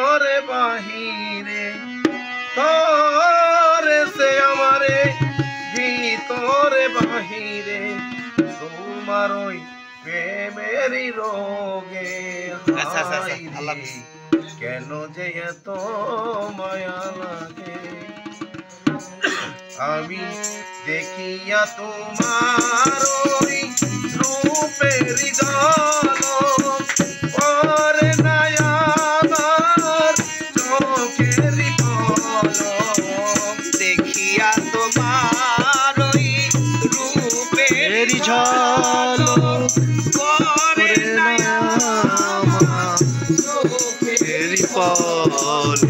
ভিতরে বাহিরে করেছে আমারে ভিতরে বাহিরে তোমার ওই প্রেমেরই রোগে কেন যে এত মায়া লাগে আমি দেখিয়া তোমার ওই রূপেরই ঝলক পরে না আমার চোখেরই পলক দেখিয়া তোমার ওই রূপেরই ঝলক পরে না আমার চোখেরই পলক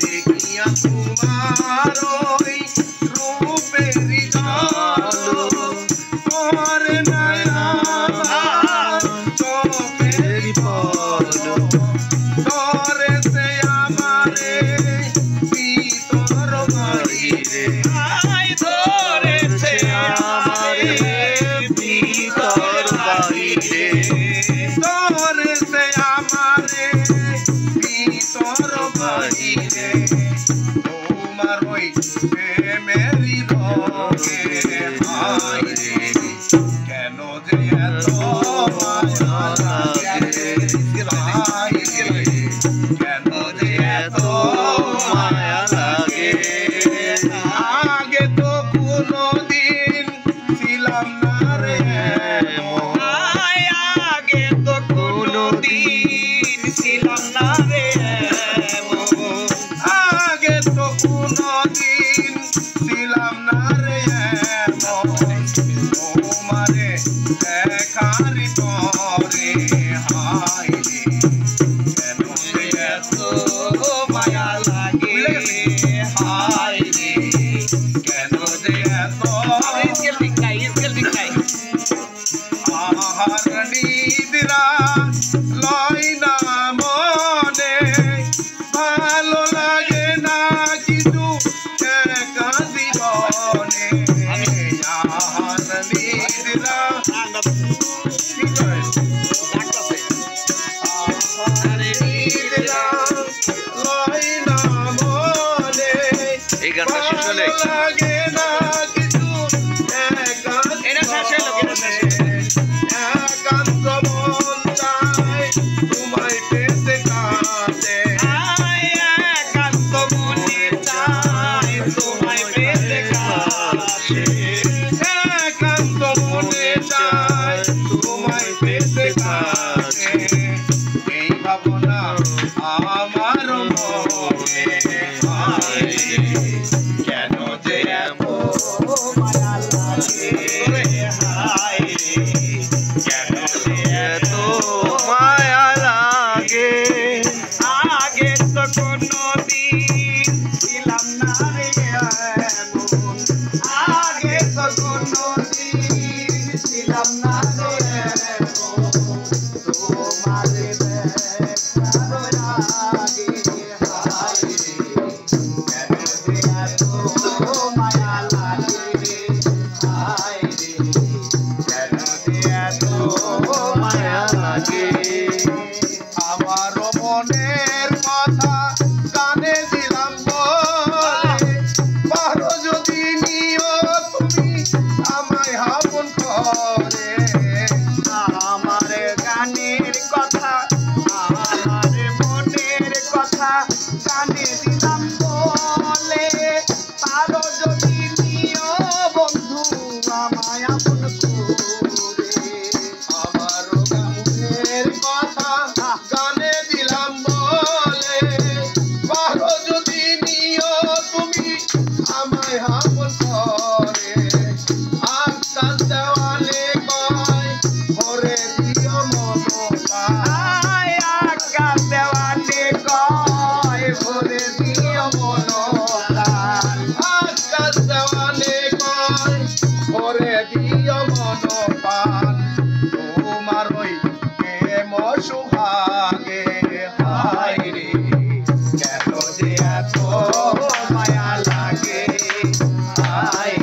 দেখিয়া তোমার ওই রূপেরই ঝলক পরে না আমার চোখেরই পলক ধরেছে আমারে ভিতর বাহিরে ধরেছে আমারে ভিতর বাহিরে ধরেছে আমারে ভিতর বাহিরে তোমার ওই প্রেমেরই রোগে হায় রে কেন যে এত মায়া লাগে হায় রে কেন যে এত মায়া লাগে আগে তো কোনোদিন ছিলাম না রে আগে তো কোনোদিন ছিলাম না রে আগে তো কোনোদিন ছিলাম না রে তোমারে দেখার পরে হায় রে কেন যে এত মায়া লাগে হায় রে কেন যে এত আহার নিদ্রা লয় না মনে ভালো লাগে না কিছু একা জীবনে আহার নিদ্রা আহার নিদ্রা লয় না মনে এই গানটা শেষ হলে লাগে না কিছু একা একান্ত মন চায় তোমায় পেতে কাছে একান্ত মনে চায় তোমায় পেতে কাছে একান্ত মনে চায় তোমায় পেতে কাছে এই ভাবনা আমার মনে হায় রে কেন যে এত মায়া লাগে হায় রে কেন যে এত মায়া লাগে আগে তো কোনোদিন ছিলাম না রে এমন আগে তো কোনোদিন ছিলাম না রে এমন তোমারে দেখার আগে হায় রে কেন যে এত মায়া লাগে হায় রে কেন যে এত মায়া লাগে আমার মনের কথা কানে দিলাম বলে পারো যদি নিও তুমি আমায় আপন করে আমার গানের কথা আমার মনের কথা কানে দিলাম বলে পারো যদি নিও বন্ধু আমায় আপন করে আমার মনের কথা কানে দিলাম বলে পারো যদি নিও তুমি আমায় আপন করে আকাশ দেওয়ালে কয় ভরে দিও মন আয় আকাশ দেওয়ালে কয় ভরে দিও মন প্রাণ আকাশ দেওয়ালে কয় ভরে দিও মন পান তোমার ওই প্রেম সুহাগে হায় রে কেন যে এত মায়া লাগে হায়